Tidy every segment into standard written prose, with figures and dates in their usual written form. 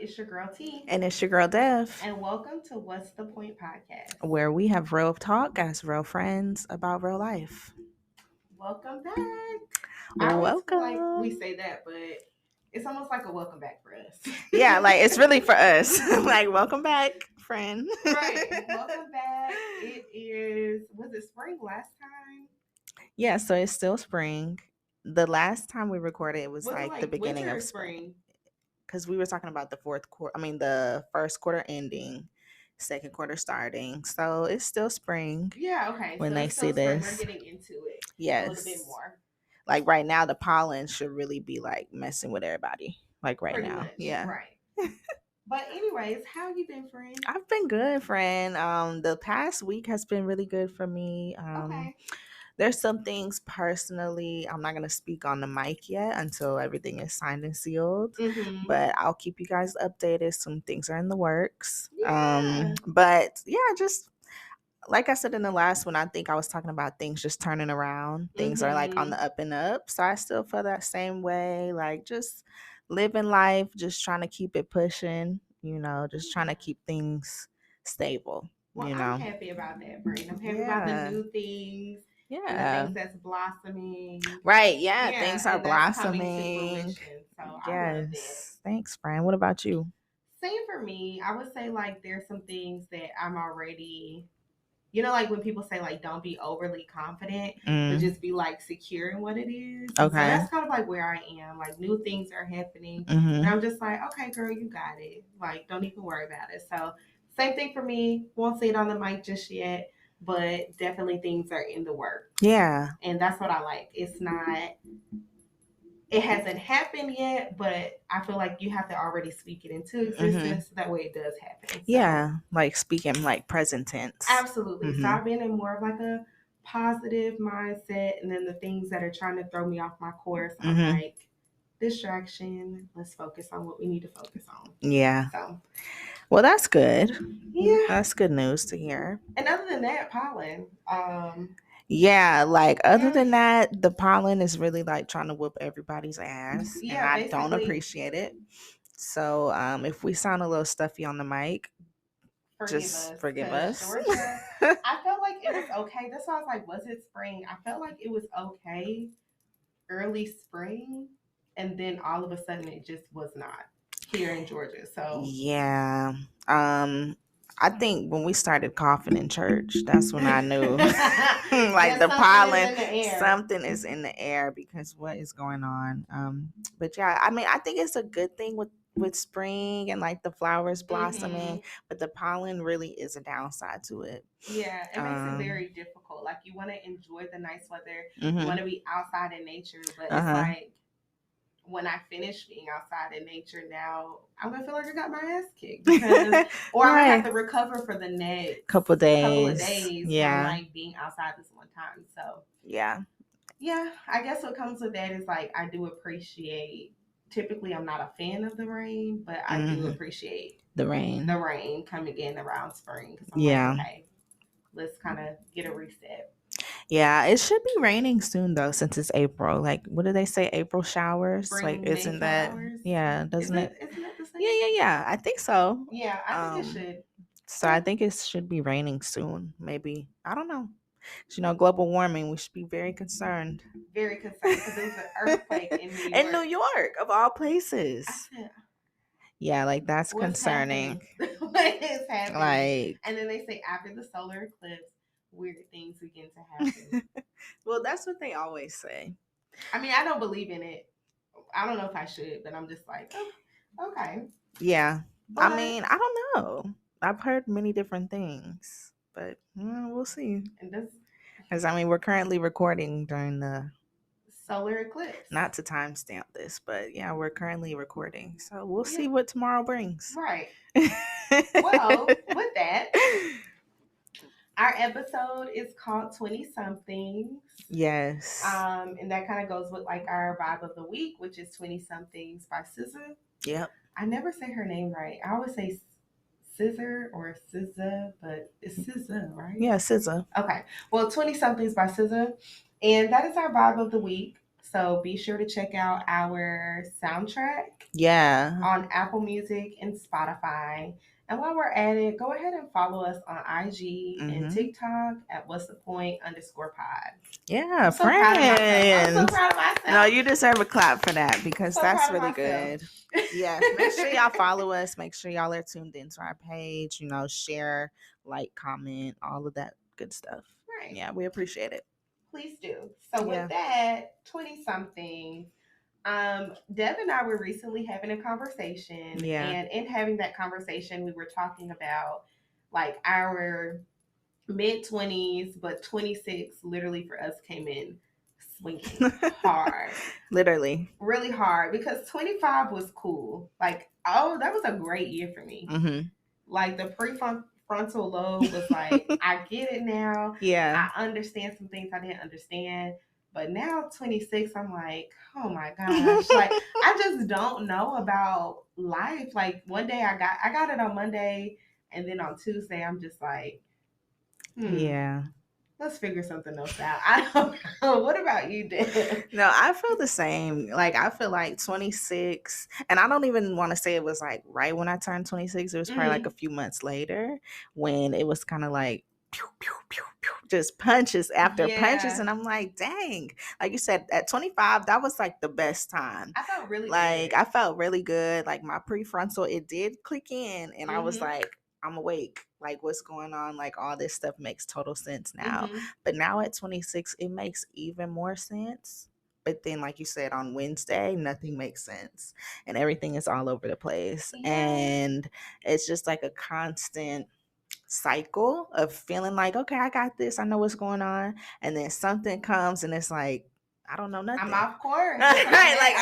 It's your girl T. And it's your girl Dev. And welcome to What's the Point podcast, where we have real talk as real friends about real life. Welcome back. I always Welcome. feel like we say that, but it's almost like a welcome back for us. Yeah, like it's really for us. Like, welcome back, friend. Right. Welcome back. Was it spring last time? Yeah, so it's still spring. The last time we recorded, it was it like the beginning winter or of spring. Because we were talking about the first quarter ending, second quarter starting. So it's still spring. Yeah, okay. When so they it's still see spring. this. We're getting into it Yes. a little bit more. Like right now, the pollen should really be like messing with everybody. Like right Pretty now. much, Yeah. Right. But anyways, how you been, friend? I've been good, friend. The past week has been really good for me. Okay. There's some things personally I'm not gonna speak on the mic yet until everything is signed and sealed. Mm-hmm. But I'll keep you guys updated. Some things are in the works. Yeah. But yeah, just like I said in the last one, I think I was talking about things just turning around. Things are like on the up and up. So I still feel that same way. Like just living life, just trying to keep it pushing, just trying to keep things stable. Well, I'm happy about that, friend. I'm happy about the new things. Yeah. And the things that's blossoming. Right. Yeah. Things are So blossoming. I love that. Thanks, friend. What about you? Same for me. I would say like there's some things that I'm already, like when people say like don't be overly confident, but just be like secure in what it is. Okay. So that's kind of like where I am. Like new things are happening. And I'm just like, okay, girl, you got it. Like, don't even worry about it. So same thing for me. Won't say it on the mic just yet, but definitely things are in the works. Yeah. And that's what I like. It hasn't happened yet, but I feel like you have to already speak it into existence. So that way it does happen. So, yeah, like speaking like present tense. Absolutely. So I've been in more of like a positive mindset, and then the things that are trying to throw me off my course, I'm like, distraction. Let's focus on what we need to focus on. Yeah. So, well, that's good. Yeah, that's good news to hear. And other than that, pollen. Yeah, like other than that, the pollen is really like trying to whoop everybody's ass, and I don't appreciate it. So, if we sound a little stuffy on the mic, forgive us. Georgia, I felt like it was okay. That's why I was like, was it spring? I felt like it was okay early spring, and then all of a sudden it just was not here in Georgia. So yeah, I think when we started coughing in church, that's when I knew like the pollen, something is in the air because what is going on? But yeah, I mean, I think it's a good thing with spring and like the flowers blossoming, but the pollen really is a downside to it. Yeah, it makes it very difficult. Like you want to enjoy the nice weather, you want to be outside in nature, but it's like when I finish being outside in nature now, I'm gonna feel like I got my ass kicked or I'm gonna have to recover for the next couple of days. Yeah, from like being outside this one time. So yeah, I guess what comes with that is like I do appreciate. Typically, I'm not a fan of the rain, but I do appreciate the rain coming in around spring. Because I'm like, okay, let's kind of get a reset. Yeah, it should be raining soon though, since it's April. Like, what do they say? April showers. Spring like, isn't that? Showers? Yeah, doesn't it? Isn't that the same? Yeah. I think so. Yeah, I think it should. So I think it should be raining soon. Maybe, I don't know. Global warming. We should be very concerned. Very concerned because there was an earthquake in New York. In New York, of all places. Yeah, like that's concerning. What is happening? Like, and then they say after the solar eclipse, weird things begin to happen. Well, that's what they always say. I mean, I don't believe in it. I don't know if I should, but I'm just like, oh, okay. Yeah. But, I mean, I don't know. I've heard many different things, but we'll see. Because, I mean, we're currently recording during the solar eclipse. Not to timestamp this, but yeah, we're currently recording. So we'll see what tomorrow brings. Right. Well, with that, our episode is called 20-somethings. Yes. And that kind of goes with like our vibe of the week, which is 20-somethings by SZA. Yep. I never say her name right. I always say Scissor or SZA, but it's SZA, right? Yeah, SZA. Okay. Well, 20-somethings by SZA. And that is our vibe of the week. So be sure to check out our soundtrack on Apple Music and Spotify. And while we're at it, go ahead and follow us on IG and TikTok at whatsthepoint_pod. Yeah, I'm so friends. I'm so proud of myself. No, you deserve a clap for that because that's really good. Yes, make sure y'all follow us. Make sure y'all are tuned into our page. Share, like, comment, all of that good stuff. Right. Yeah, we appreciate it. Please do. So with that, 20-something, Dev and I were recently having a conversation. Yeah. And in having that conversation, we were talking about like our mid-20s, but 26 literally for us came in swinging hard. Literally. Really hard, because 25 was cool. Like, oh, that was a great year for me. Mm-hmm. Like the prefrontal lobe was like, I get it now. Yeah. I understand some things I didn't understand. But now 26, I'm like, oh my gosh. Like, I just don't know about life. Like, one day I got it on Monday, and then on Tuesday I'm just like, yeah, let's figure something else out. I don't know. What about you, Dan? No, I feel the same. Like, I feel like 26, and I don't even want to say it was like right when I turned 26. It was probably like a few months later when it was kind of like pew, pew, pew, pew, just punches after punches. And I'm like, dang, like you said, at 25, that was like the best time. I felt really good. I felt really good. Like, my prefrontal, it did click in, and I was like, I'm awake. Like, what's going on? Like, all this stuff makes total sense now. But now at 26, it makes even more sense. But then, like you said, on Wednesday, nothing makes sense. And everything is all over the place. Yeah. And it's just like a constant cycle of feeling like, okay, I got this. I know what's going on. And then something comes and it's like, I don't know nothing. I'm off course. Right, like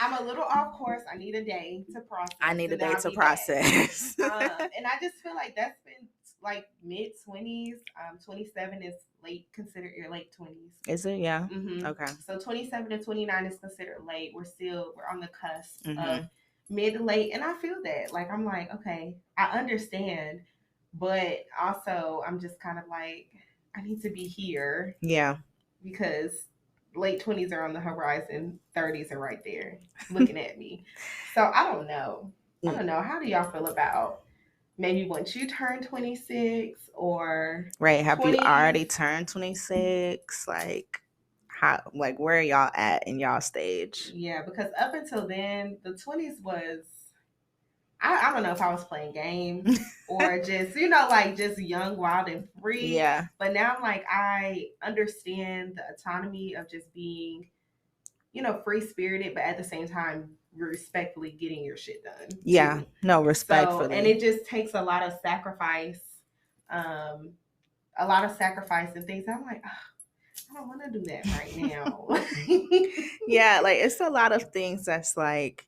I'm a little off course. I need a day to process. I need a day to process. And I just feel like that's been like mid-20s. 27 is considered your late 20s. Is it? Yeah. Mm-hmm. Okay. So 27 and 29 is considered late. We're on the cusp of mid to late, and I feel that. Like, I'm like, okay, I understand, but also I'm just kind of like, I need to be here. Yeah. Because late 20s are on the horizon, 30s are right there looking at me. So I don't know. How do y'all feel about maybe once you turn 26 or right? Have 20s? You already turned 26? Like, how? Like, where are y'all at in y'all stage? Yeah, because up until then, the 20s was, I don't know if I was playing games or just, like just young, wild, and free. Yeah. But now I'm like, I understand the autonomy of just being, free spirited, but at the same time, respectfully getting your shit done. Yeah. Too. No, respectfully. So, and it just takes a lot of sacrifice, and things. I'm like, I don't want to do that right now. Yeah. Like, it's a lot of things that's like,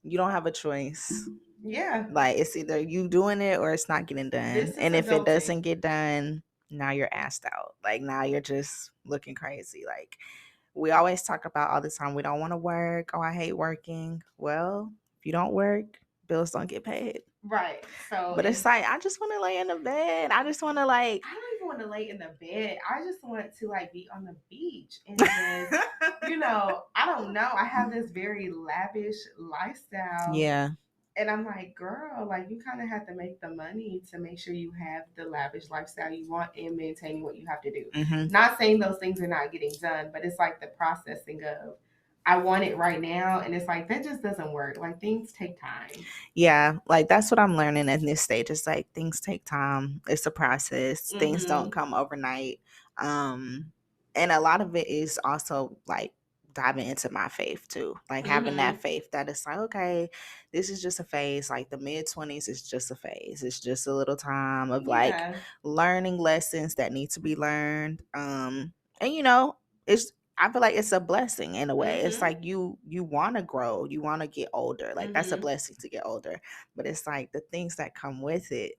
you don't have a choice. Yeah. Like, it's either you doing it or it's not getting done. And if it doesn't get done, now you're assed out. Like, now you're just looking crazy. Like, we always talk about all the time, we don't want to work. Oh, I hate working. Well, if you don't work, bills don't get paid. Right. So, but it's like, I just want to lay in the bed. I just want to I don't even want to lay in the bed. I just want to be on the beach and just, I don't know. I have this very lavish lifestyle. Yeah. And I'm like, girl, like, you kind of have to make the money to make sure you have the lavish lifestyle you want and maintaining what you have to do. Mm-hmm. Not saying those things are not getting done, but it's like the processing of, I want it right now. And it's like, that just doesn't work. Like, things take time. Yeah. Like, that's what I'm learning at this stage. It's like, things take time. It's a process. Mm-hmm. Things don't come overnight. And a lot of it is also like diving into my faith too. Like, having that faith that it's like, okay, this is just a phase. Like, the mid-20s is just a phase. It's just a little time of like learning lessons that need to be learned. And I feel like it's a blessing in a way. Mm-hmm. It's like you want to grow, you want to get older. Like, that's a blessing to get older. But it's like the things that come with it,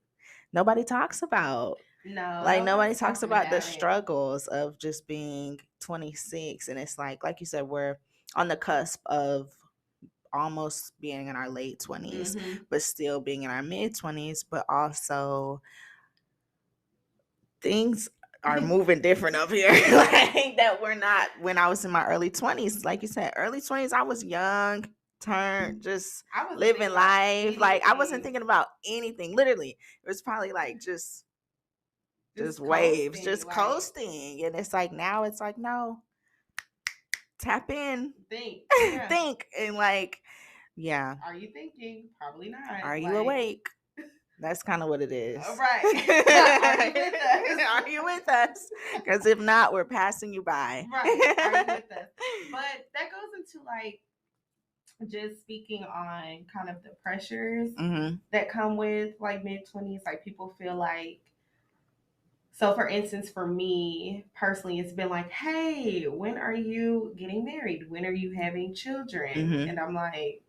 nobody talks about. No. Like, nobody talks about the struggles of just being 26. And it's like you said, we're on the cusp of almost being in our late 20s, but still being in our mid 20s, but also things are moving different up here. Like that we're not when I was in my early 20s. Like you said, early 20s, I was young, just living life. Like I wasn't thinking about anything. Literally. It was probably like just waves, just coasting. And it's like now it's like, no. Tap in. Think. Yeah. Think. And like, yeah. Are you thinking? Probably not. Are you awake? That's kind of what it is. Right. Are you with us? Are you with us? Because if not, we're passing you by. Right. Are you with us? But that goes into like just speaking on kind of the pressures that come with like mid-20s. Like people feel like, so for instance, for me personally, it's been like, hey, when are you getting married? When are you having children? And I'm like,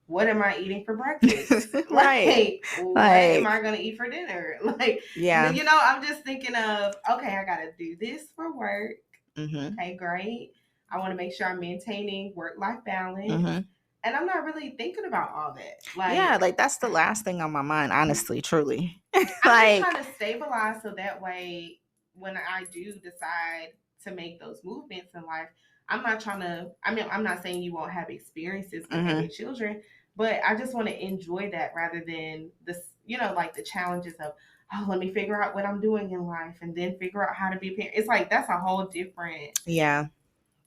what am I eating for breakfast? Right. What am I going to eat for dinner? Like, yeah. You know, I'm just thinking of, okay, I got to do this for work. Okay, great. I want to make sure I'm maintaining work-life balance. And I'm not really thinking about all that. Like, yeah, like that's the last thing on my mind, honestly, truly. I'm just trying to stabilize so that way when I do decide to make those movements in life, I'm not trying to, I mean, I'm not saying you won't have experiences with having children, but I just want to enjoy that rather than this, you know, like the challenges of, oh, let me figure out what I'm doing in life and then figure out how to be a parent. It's like, that's a whole different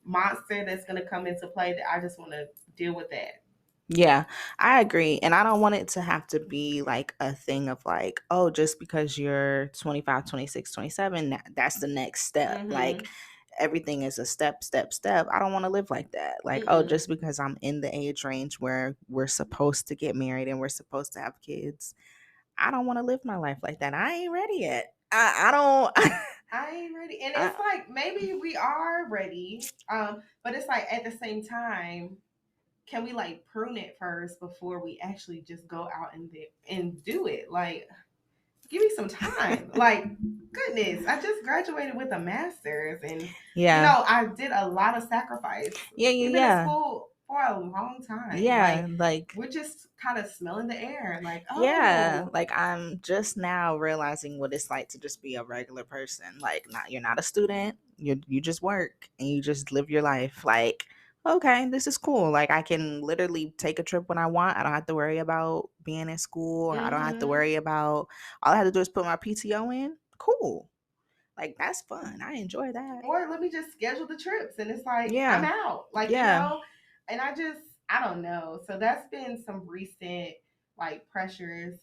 monster that's going to come into play that I just want to deal with that. Yeah, I agree. And I don't want it to have to be like a thing of like, oh, just because you're 25, 26, 27, that's the next step. Like everything is a step. I don't want to live like that. Like, oh, just because I'm in the age range where we're supposed to get married and we're supposed to have kids, I don't want to live my life like that. I ain't ready yet. I don't. I ain't ready. And it's like, maybe we are ready. But it's like at the same time, can we like prune it first before we actually just go out and do it? Like, give me some time. Like, goodness, I just graduated with a master's, and you know, I did a lot of sacrifice. We've been in school for a long time. Yeah, like we're just kind of smelling the air. Like, oh, yeah, like I'm just now realizing what it's like to just be a regular person. Like, you're not a student. You just work and you just live your life. Like, okay, this is cool. Like I can literally take a trip when I want. I don't have to worry about being in school. Or I don't have to worry about, all I have to do is put my PTO in. Cool. Like that's fun. I enjoy that. Or let me just schedule the trips and it's like, I'm out. Like, you know, and I don't know. So that's been some recent like pressures,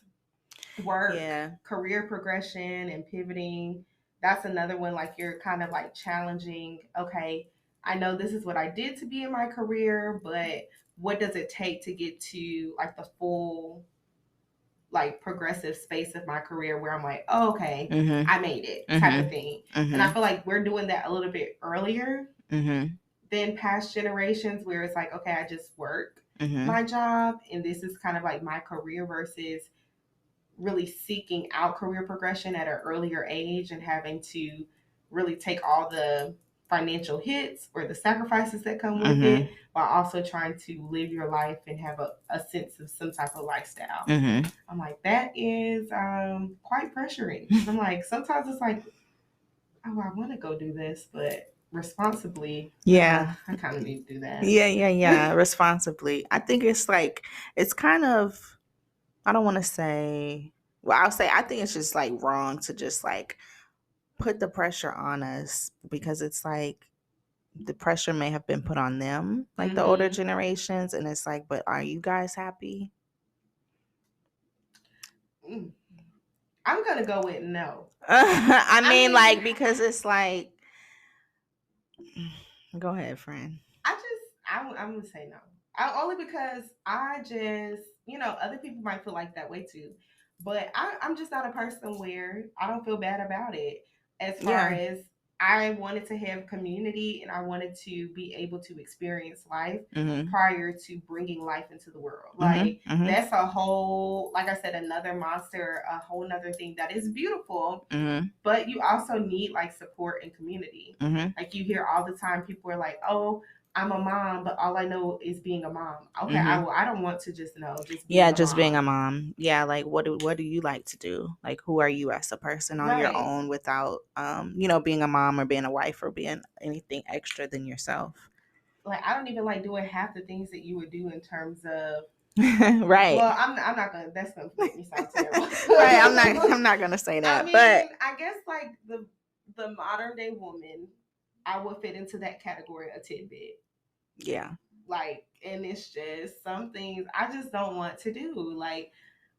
work, career progression and pivoting. That's another one. Like you're kind of like challenging, okay, I know this is what I did to be in my career, but what does it take to get to like the full like progressive space of my career where I'm like, oh, okay, I made it type of thing. And I feel like we're doing that a little bit earlier than past generations where it's like, okay, I just work my job and this is kind of like my career versus really seeking out career progression at an earlier age and having to really take all the financial hits or the sacrifices that come with it while also trying to live your life and have a sense of some type of lifestyle. I'm like, that is quite pressuring. I'm like, sometimes it's like, oh, I want to go do this, but responsibly, I kind of need to do that. Responsibly. I think it's like, it's kind of, I don't want to say, well, I'll say I think it's just like wrong to just like put the pressure on us because it's like the pressure may have been put on them, like the older generations, and it's like, but are you guys happy? I'm gonna go with no. I mean, like, because it's like, go ahead, friend. I'm gonna say no. Only because I just, you know, other people might feel like that way too, but I'm just not a person where I don't feel bad about it. As far as I wanted to have community and I wanted to be able to experience life prior to bringing life into the world. Like that's a whole, like I said, another monster, a whole nother thing that is beautiful, but you also need like support and community. Like you hear all the time, people are like, oh, I'm a mom, but all I know is being a mom. Okay, I don't want to just know just being being a mom. Yeah, like what do you like to do? Like who are you as a person on your own without being a mom or being a wife or being anything extra than yourself? Like I don't even like doing half the things that you would do in terms of right. Well, I'm not gonna. That's gonna make me sound terrible. right. I'm not gonna say that. I mean, but I guess like the modern day woman, I would fit into that category a tidbit. Yeah. Like, and it's just some things I just don't want to do. Like,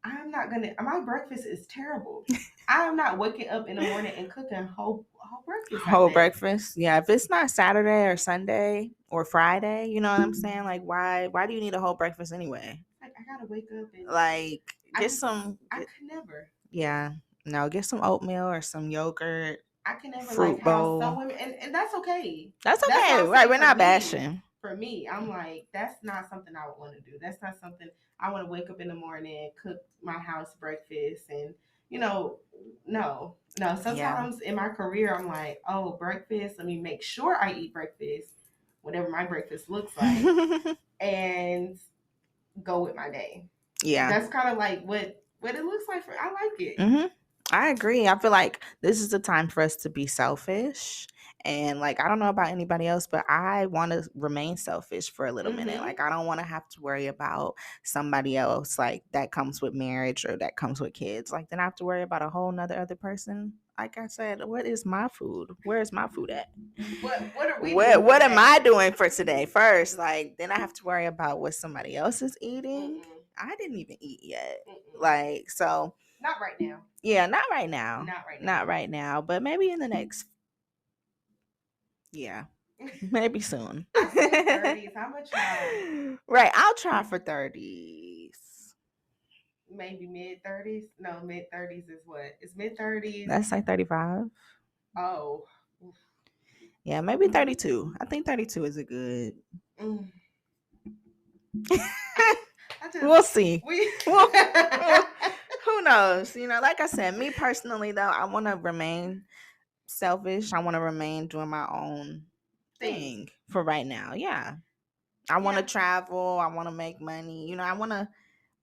I'm not gonna. My breakfast is terrible. I am not waking up in the morning and cooking whole breakfast. Whole breakfast. Yeah. If it's not Saturday or Sunday or Friday, you know what I'm saying? Like, why do you need a whole breakfast anyway? Like, I gotta wake up and like get some. I could never. Yeah. No, get some oatmeal or some yogurt. I can never fruit like bowl. how some women, and that's okay. That's okay. Right. We're not bashing. For me, I'm like, that's not something I would want to do. That's not something I want to wake up in the morning, cook my house breakfast, and no. Sometimes in my career, I'm like, oh, breakfast. Let me make sure I eat breakfast, whatever my breakfast looks like, and go with my day. Yeah, that's kind of like what it looks like. I like it. I agree. I feel like this is the time for us to be selfish. And like, I don't know about anybody else, but I want to remain selfish for a little minute. Like, I don't want to have to worry about somebody else, like that comes with marriage or that comes with kids. Like, then I have to worry about a whole nother other person. Like I said, what is my food? Where is my food at? What are we what am I doing for today first? Like, then I have to worry about what somebody else is eating. I didn't even eat yet. Like, so. Not right now. Yeah, not right now. Not right now, but maybe in the next. Yeah, maybe soon. I said 30s. I'm gonna try. Right, I'll try for 30s. Maybe mid 30s. No, mid 30s is what? It's mid 30s. That's like 35. Oh. Yeah, maybe 32. I think 32 is a good. We'll see. Who knows? Like I said, me personally, though, I want to remain selfish. I want to remain doing my own thing for right now. Yeah. I want to travel. I want to make money. I want to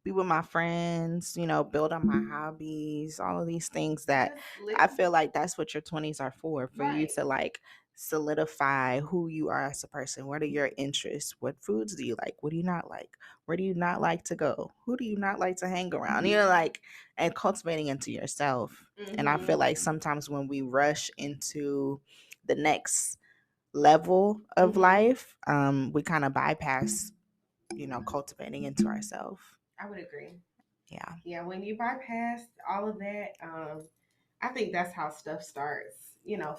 be with my friends, build on my hobbies, all of these things that I feel like that's what your 20s are for you to like solidify who you are as a person. What are your interests? What foods do you like? What do you not like? Where do you not like to go? Who do you not like to hang around? And cultivating into yourself. And I feel like sometimes when we rush into the next level of life, we kind of bypass, cultivating into ourselves. I would agree. Yeah. Yeah, when you bypass all of that, I think that's how stuff starts,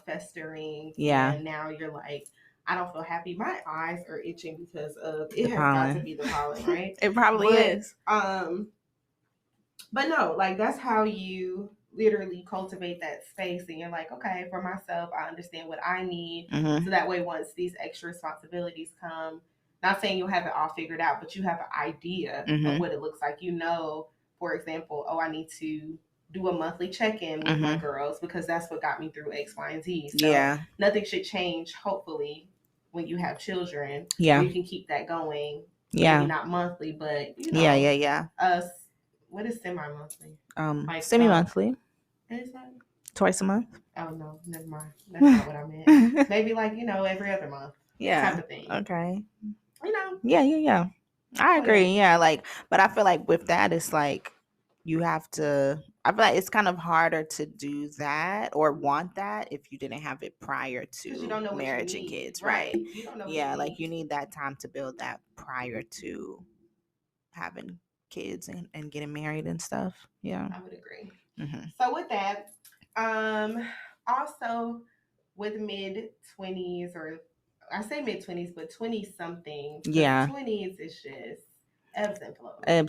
festering. Yeah. And now you're like, I don't feel happy. My eyes are itching because of it has got to be the pollen, right? It probably is. But no, like that's how you literally cultivate that space, and you're like, okay, for myself, I understand what I need. So that way, once these extra responsibilities come, not saying you'll have it all figured out, but you have an idea of what it looks like. For example, I need to do a monthly check-in with my girls because that's what got me through X, Y, and Z. So nothing should change, hopefully, when you have children. Yeah. You can keep that going. Yeah. Maybe not monthly, but, Yeah. What is semi-monthly? Semi-monthly. Is that? Twice a month? Oh, no. Never mind. That's not what I meant. Maybe like, every other month. Yeah. Type of thing. Okay. Yeah. I agree. Yeah. Like, but I feel like with that, it's like you have to, I feel like it's kind of harder to do that or want that if you didn't have it prior to you don't know marriage and kids. Right. You don't know. Yeah. Like you need that time to build that prior to having kids and getting married and stuff. Yeah. I would agree. So with that, also with mid-20s, or I say mid-20s, but 20-something. Yeah. 20s is just ebbs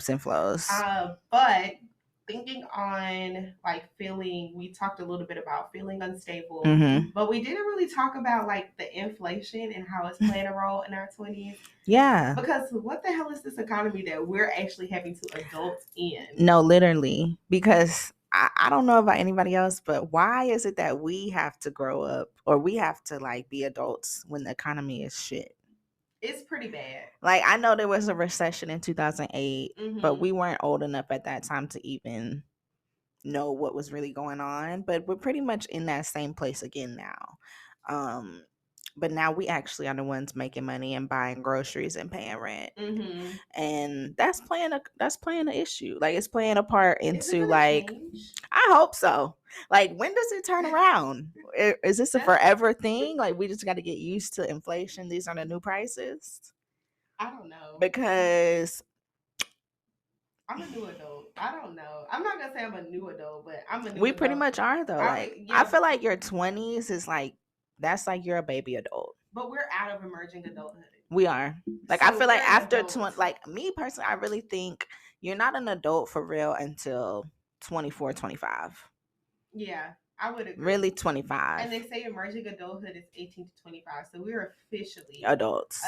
and flows. But thinking on like feeling, we talked a little bit about feeling unstable, but we didn't really talk about like the inflation and how it's playing a role in our 20s. Yeah. Because what the hell is this economy that we're actually having to adult in? No, literally. Because I don't know about anybody else, but why is it that we have to grow up or we have to like be adults when the economy is shit? It's pretty bad. Like, I know there was a recession in 2008, but we weren't old enough at that time to even know what was really going on. But we're pretty much in that same place again now. But now we actually are the ones making money and buying groceries and paying rent. And that's playing an issue. Like, it's playing a part into, like, change? I hope so. Like, when does it turn around? Is this a forever thing? Like, we just got to get used to inflation. These are the new prices. I don't know. Because I'm a new adult. I don't know. I'm not gonna say I'm a new adult, but I'm a new we adult. pretty much are, though. I feel like your 20s is like, that's like you're a baby adult. But we're out of emerging adulthood. We are. Like, so I feel like after 20, like, me personally, I really think you're not an adult for real until 24, 25. Yeah, I would agree. Really 25. And they say emerging adulthood is 18 to 25. So we're officially adults.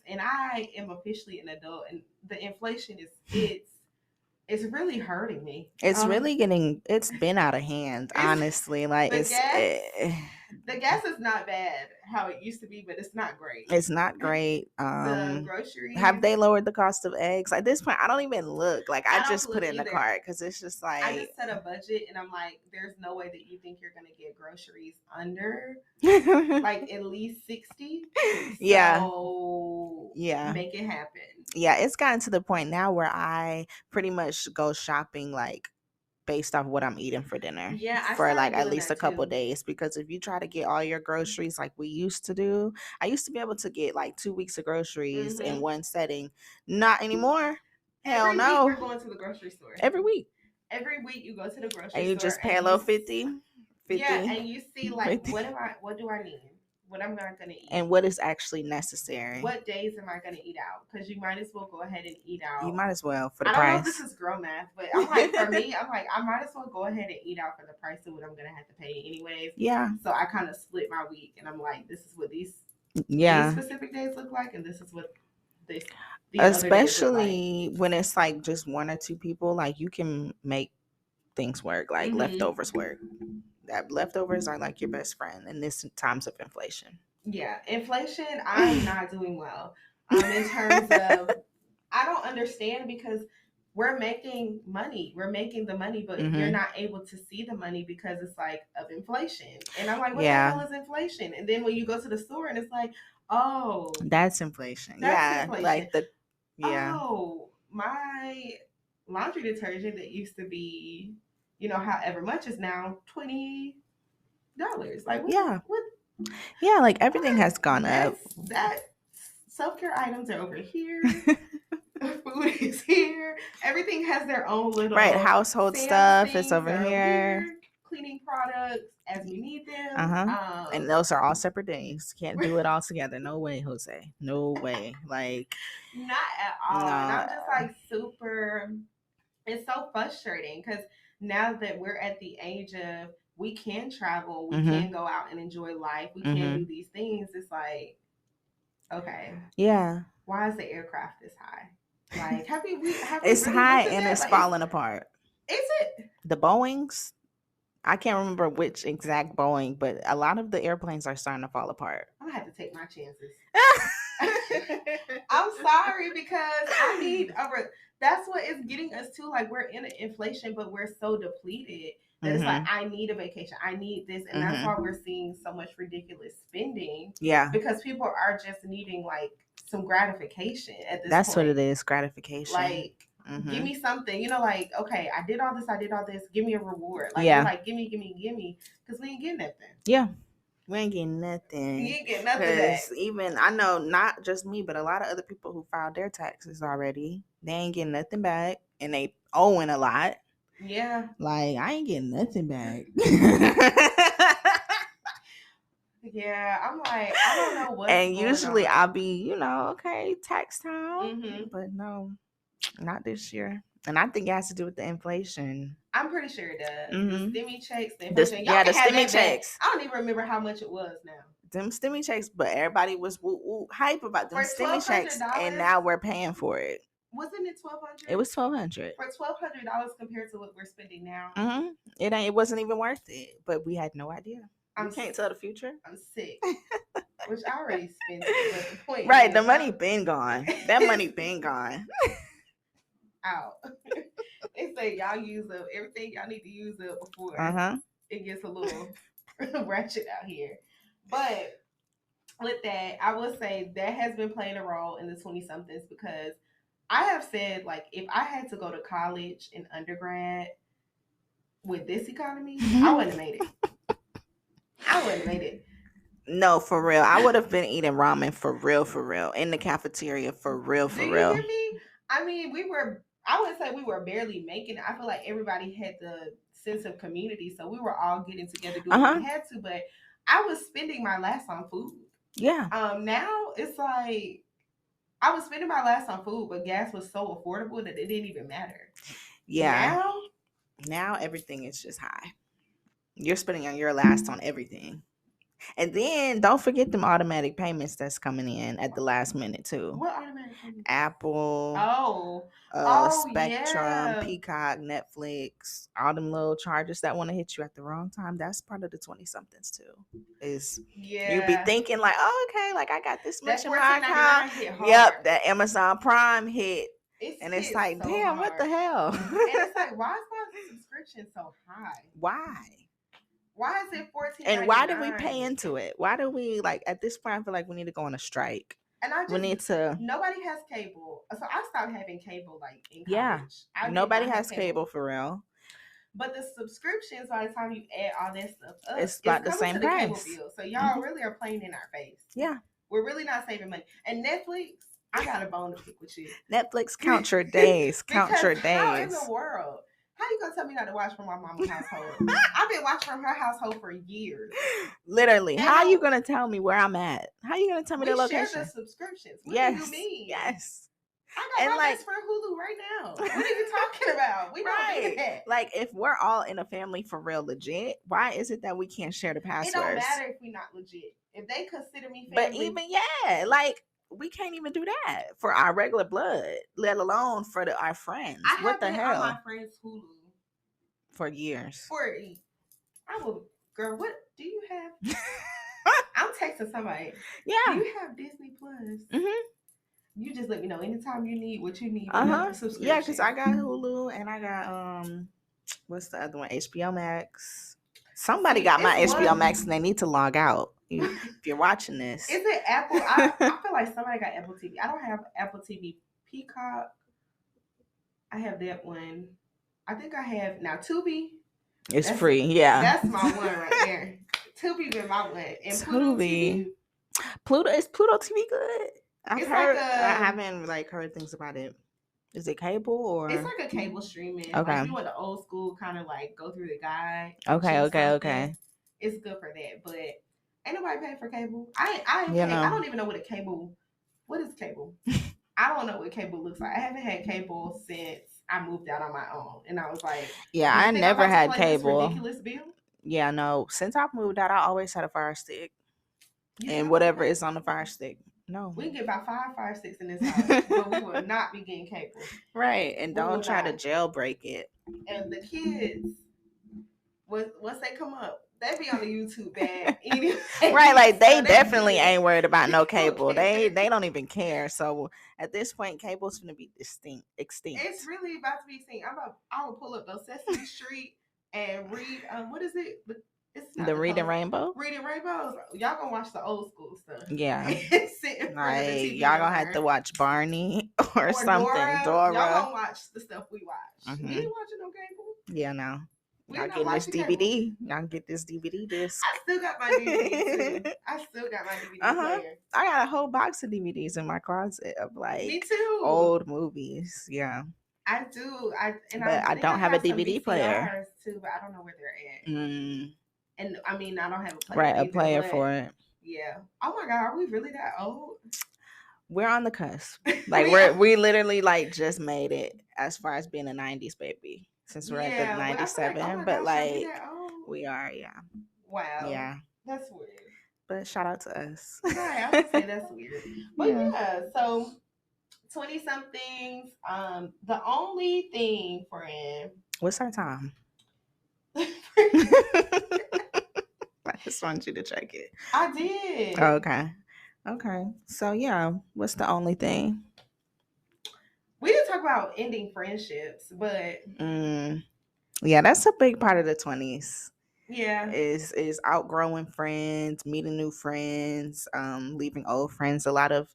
And I am officially an adult. And the inflation it's really hurting me. It's really it's been out of hand, honestly. Like, the gas is not bad how it used to be, but it's not great. It's not great. The groceries. Have they lowered the cost of eggs? At this point, I don't even look. Like, I just put it in the cart because it's just like, I just set a budget and I'm like, there's no way that you think you're gonna get groceries under like at least 60. Yeah. So make it happen. Yeah, it's gotten to the point now where I pretty much go shopping like based off what I'm eating for dinner. Yeah, for like at least a couple days, because if you try to get all your groceries like we used to do, I used to be able to get like 2 weeks of groceries in one setting. Not anymore. Hell no. We're going to the grocery store. Every week you go to the grocery store and you just pay a little 50. Yeah, and you see like 50. What do I need? What I'm not gonna eat, and what is actually necessary. What days am I gonna eat out? Because you might as well go ahead and eat out. You might as well for the price. I don't know if this is girl math, but I'm like, for me, I'm like, I might as well go ahead and eat out for the price of what I'm gonna have to pay anyways. Yeah. So I kind of split my week, and I'm like, this is what these specific days look like, and this is what this. Especially when it's like just one or two people, like you can make things work, like leftovers work. That leftovers are like your best friend in this times of inflation. Yeah, inflation, I'm not doing well. In terms of, I don't understand because we're making money. We're making the money, but you're not able to see the money because it's like of inflation. And I'm like, what the hell is inflation? And then when you go to the store and it's like, oh, that's inflation. Inflation. Like oh, my laundry detergent that used to be, however much is now $20. Like, what? Yeah, like everything has gone up. That self-care items are over here. Food is here. Everything has their own little household stuff is over here. Cleaning products as we need them. And those are all separate days. Can't do it all together. No way, Jose. No way. Like, not at all. No. And I'm just like super. It's so frustrating because now that we're at the age of we can travel, we can go out and enjoy life, we can do these things. It's like, okay, why is the aircraft this high? Like, it's really high and it's falling apart. Is it the Boeings? I can't remember which exact Boeing, but a lot of the airplanes are starting to fall apart. I'm gonna have to take my chances. I'm sorry because I need that's what is getting us to, like, we're in an inflation, but we're so depleted that it's like, I need a vacation, I need this, and that's why we're seeing so much ridiculous spending. Yeah, because people are just needing like some gratification at this that's point. What it is, gratification. Like, give me something, like, okay, I did all this, give me a reward. Like, you're like, give me, because we ain't getting nothing. Yeah. We ain't getting nothing. You ain't getting nothing back. Even, I know, not just me, but a lot of other people who filed their taxes already, they ain't getting nothing back, and they owing a lot. Yeah. Like, I ain't getting nothing back. Yeah, I'm like, I don't know what. And usually I'll be, okay, tax time. But no, not this year. And I think it has to do with the inflation. I'm pretty sure it does. The stimmy checks, the inflation. The stimmy checks. I don't even remember how much it was now. Them stimmy checks, but everybody was hype about them stimmy checks, and now we're paying for it. Wasn't it $1,200? It was $1,200. For $1,200 compared to what we're spending now. It wasn't even worth it, but we had no idea. You can't tell the future. I'm sick. Which I already spent it, but the point Right, is, the money been gone. That money been gone. Out. They say y'all use up everything y'all need to use up before it gets a little ratchet out here. But with that, I will say that has been playing a role in the 20 somethings because I have said, like, if I had to go to college in undergrad with this economy, I wouldn't have made it. I wouldn't have made it. No, for real. I would have been eating ramen for real, in the cafeteria for real. Do you hear me? I mean, I would say we were barely making it. I feel like everybody had the sense of community, so we were all getting together doing what we had to, but I was spending my last on food. Yeah. Now it's like I was spending my last on food, but gas was so affordable that it didn't even matter. Yeah. Now everything is just high. You're spending on your last on everything. And then don't forget them automatic payments that's coming in at the last minute too. What automatic payments? Apple. Spectrum, yeah. Peacock, Netflix, all them little charges that want to hit you at the wrong time. That's part of the 20 somethings too. You be thinking like, oh, okay, like I got this much in my account. Yep, that Amazon Prime hit. It's like, so damn, hard. What the hell? And it's like, why is my subscription so high? Why is it $14.99? And why do we pay into it? Why do we, like, at this point I feel like we need to go on a strike. And nobody has cable. So I stopped having cable like in college. Yeah. Nobody has cable for real. But the subscriptions, by the time you add all that stuff up, it's about the same price. Cable bill. So y'all really are playing in our face. Yeah. We're really not saving money. And Netflix, I got a bone to pick with you. Netflix, count your days. Count your days. How in the world? How you gonna tell me not to watch from my mama's household? I've been watching from her household for years. Literally. And how are you gonna tell me where I'm at? How are you gonna tell me the location? Share the subscriptions. What do you mean? Yes. I got my best friend Hulu right now. What are you talking about? We don't do that. Like, if we're all in a family for real legit, why is it that we can't share the passwords? It don't matter if we're not legit. If they consider me family. But even, like, we can't even do that for our regular blood, let alone for our friends. What the hell? On my friend's Hulu for years. Girl, what do you have? I'm texting somebody. Yeah. Do you have Disney Plus? Mm-hmm. You just let me know anytime you need what you need. Yeah, because I got Hulu and I got what's the other one? HBO Max. Somebody got my HBO Max and they need to log out. If you're watching this, is it Apple? I feel like somebody got Apple TV. I don't have Apple TV Peacock. I have that one. I think I have now Tubi. It's free. Yeah, that's my one right there. Tubi been my one. And Tubi. Is Pluto TV good? I haven't heard things about it. Is it cable or? It's like a cable streaming. Okay. Like you want the old school kind of like go through the guide. Okay. It's good for that, but ain't nobody paying for cable. I don't even know what is cable. I don't know what cable looks like. I haven't had cable since I moved out on my own, and I was like, yeah, I never had cable. This ridiculous bill? Yeah, no. Since I've moved out, I always had a Fire Stick, and whatever is on the Fire Stick. No, we can get about 5 Fire Sticks in this house, but we will not be getting cable. Right, and don't try to jailbreak it. And the kids, once they come up, they be on the YouTube bag anyway. Right, like they definitely ain't worried about no cable. They don't even care. So at this point, cable's gonna be extinct. It's really about to be extinct. I will pull up those Sesame Street and read. What is it? It's not the Reading Rainbow. Reading Rainbows. Y'all gonna watch the old school stuff. Yeah. Like y'all gonna have to watch Barney or something. Dora. Y'all gonna watch the stuff we watch. We ain't watching no cable. Yeah, no. Y'all getting this DVD. Y'all can get this DVD disc. I still got my DVD too. Player. I got a whole box of DVDs in my closet of like me too. Old movies. Yeah. I do. I don't have a DVD player too, but I don't know where they're at. And I mean, I don't have a player. Right, a player for it. Yeah. Oh my God, are we really that old? We're on the cusp. Like we literally like just made it as far as being a 90s baby. Since we're at the 97, but like we are, yeah. Wow. Yeah. That's weird. But shout out to us. Right, I would say that's weird. But yeah, so 20 somethings. The only thing, friend. What's our time? just wanted you to check it. I did. Okay. So yeah, what's the only thing? We didn't talk about ending friendships, but yeah, that's a big part of the 20s. Yeah. Is outgrowing friends, meeting new friends, leaving old friends, a lot of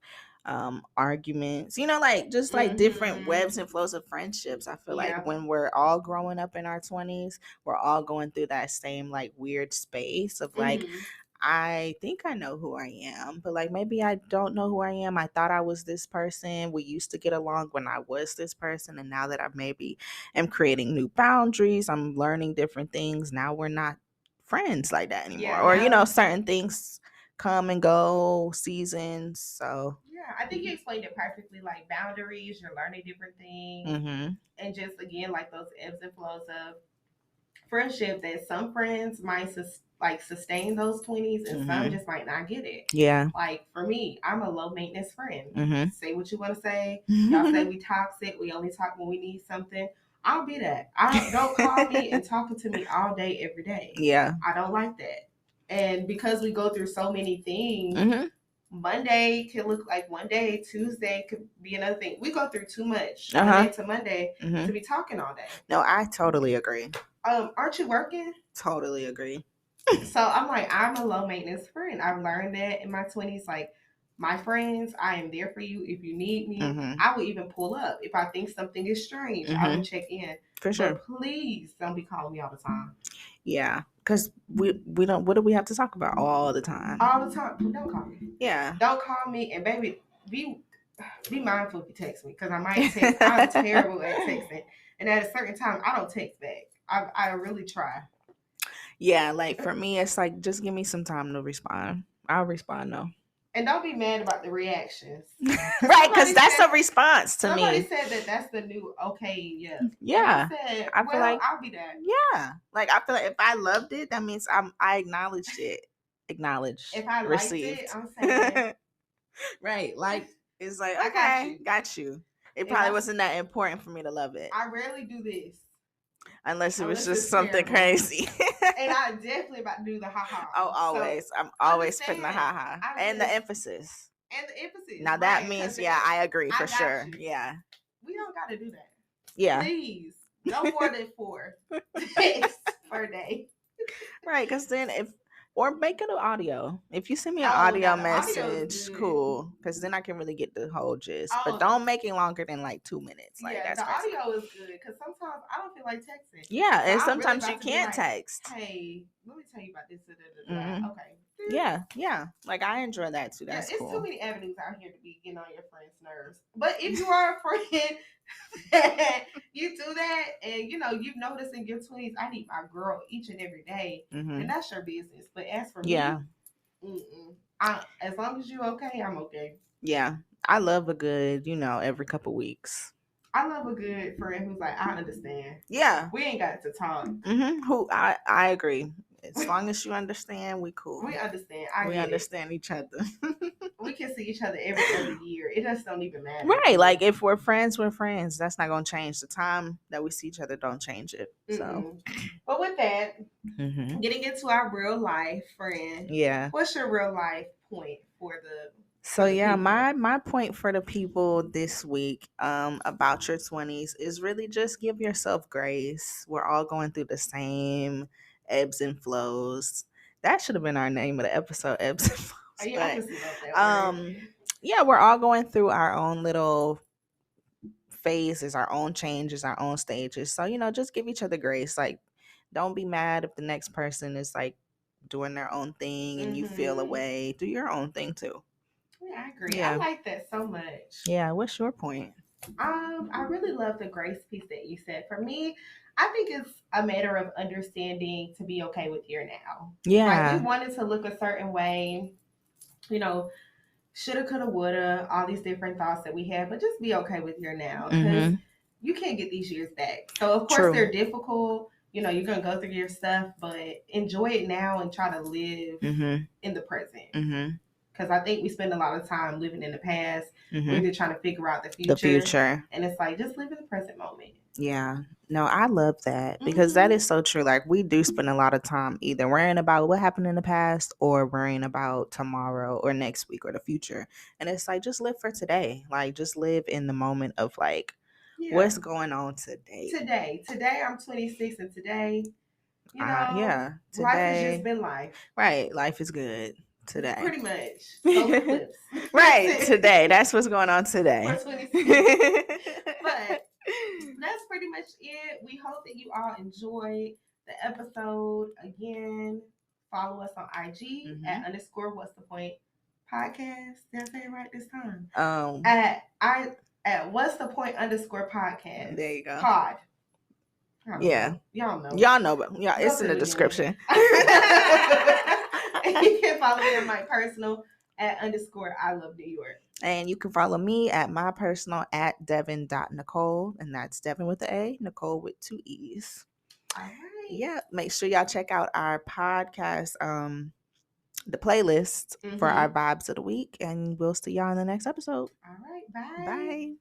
arguments, like just like different webs and flows of friendships. I feel like when we're all growing up in our 20s, we're all going through that same like weird space of like, I think I know who I am, but like maybe I don't know who I am. I thought I was this person. We used to get along when I was this person. And now that I maybe am creating new boundaries, I'm learning different things. Now we're not friends like that anymore. Or, certain things come and go, seasons. So yeah, I think you explained it perfectly. Like boundaries, you're learning different things. And just again, like those ebbs and flows of friendship, that some friends might sustain those 20s and some just might not get it. Yeah. Like for me, I'm a low maintenance friend. Say what you want to say. Y'all say we toxic. We only talk when we need something. I'll be that. Don't call me and talking to me all day, every day. Yeah. I don't like that. And because we go through so many things, Monday can look like one day, Tuesday could be another thing. We go through too much Monday to Monday to be talking all day. No, I totally agree. Aren't you working? Totally agree. So I'm like, I'm a low maintenance friend. I've learned that in my 20s. Like my friends, I am there for you if you need me. I will even pull up if I think something is strange. I will check in. For sure. But please don't be calling me all the time. Yeah, because we don't. What do we have to talk about all the time? All the time. Don't call me. Yeah. Don't call me, and baby, be mindful if you text me, because I might text. I'm terrible at texting, and at a certain time, I don't text back. I really try. Yeah, like for me, it's like just give me some time to respond. I'll respond though. And don't be mad about the reactions. Right, because that's a response to me. Somebody said that's the new okay, yeah. Yeah. I feel like I'll be there. Yeah. Like I feel like if I loved it, that means I acknowledged it. Acknowledged. If I received. Liked it, I'm saying right. Like it's like, okay, got you. It probably wasn't that important for me to love it. I rarely do this. Unless it was just something crazy. And I definitely about to do the ha-ha. Oh, always. So, I'm always putting the ha-ha. And the emphasis. Now that means, I agree for sure. You. Yeah. We don't got to do that. Yeah. Please. No more than 4 texts per day. Right, because then or make it an audio. If you send me an audio message, cool. Because then I can really get the whole gist. But don't make it longer than like 2 minutes. Like that's crazy. Audio is good because sometimes I don't feel like texting. Yeah, and sometimes really you can't text. Hey, let me tell you about this. Okay. Yeah. Like I enjoy that too. That's cool. It's too many avenues out here to be getting on your friend's nerves. But if you are a friend that you do that, and you've noticed in your 20s, I need my girl each and every day, and that's your business. But as for me, as long as you're okay, I'm okay. Yeah, I love a good, every couple weeks. I love a good friend who's like, I understand. Yeah, we ain't got to talk. Who I agree. As long as you understand, we cool. We understand. We understand each other. We can see each other every other year. It just don't even matter. Right. Like if we're friends, we're friends. That's not going to change. The time that we see each other don't change it. So. But with that, getting into our real life friend. Yeah. What's your real life point for the... So yeah, my point for the people this week about your 20s is really just give yourself grace. We're all going through the same ebbs and flows. That should have been our name of the episode, ebbs and flows. Yeah, we're all going through our own little phases, our own changes, our own stages. So, just give each other grace. Like, don't be mad if the next person is like doing their own thing and you feel away. Do your own thing too. Yeah, I agree. Yeah. I like that so much. Yeah, what's your point? I really love the grace piece that you said. For me, I think it's a matter of understanding to be okay with your now. Yeah. Like we wanted to look a certain way, shoulda, coulda, woulda, all these different thoughts that we have, but just be okay with your now because you can't get these years back. So of course they're difficult. You're going to go through your stuff, but enjoy it now and try to live in the present. Because I think we spend a lot of time living in the past. We're either trying to figure out the future. And it's like, just live in the present moment. Yeah. No, I love that because that is so true. Like, we do spend a lot of time either worrying about what happened in the past or worrying about tomorrow or next week or the future. And it's like, just live for today. Like, just live in the moment of like, what's going on today. Today I'm 26, and today, you know, today, life has just been life. Right. Life is good today. Pretty much. Solar eclipse. Right. Today. That's what's going on today. For 26. But that's pretty much it. We hope that you all enjoyed the episode. Again, follow us on IG at _ what's the point podcast. Did I say it right this time? At what's the point _ podcast. There you go. Pod. Yeah. Y'all know. But yeah, it's in the description. And you can follow me on my personal at _ I love New York. And you can follow me at my personal at devin.nicole. And that's Devin with the A, Nicole with 2 E's. All right. Yeah. Make sure y'all check out our podcast, the playlist for our vibes of the week. And we'll see y'all in the next episode. All right. Bye. Bye.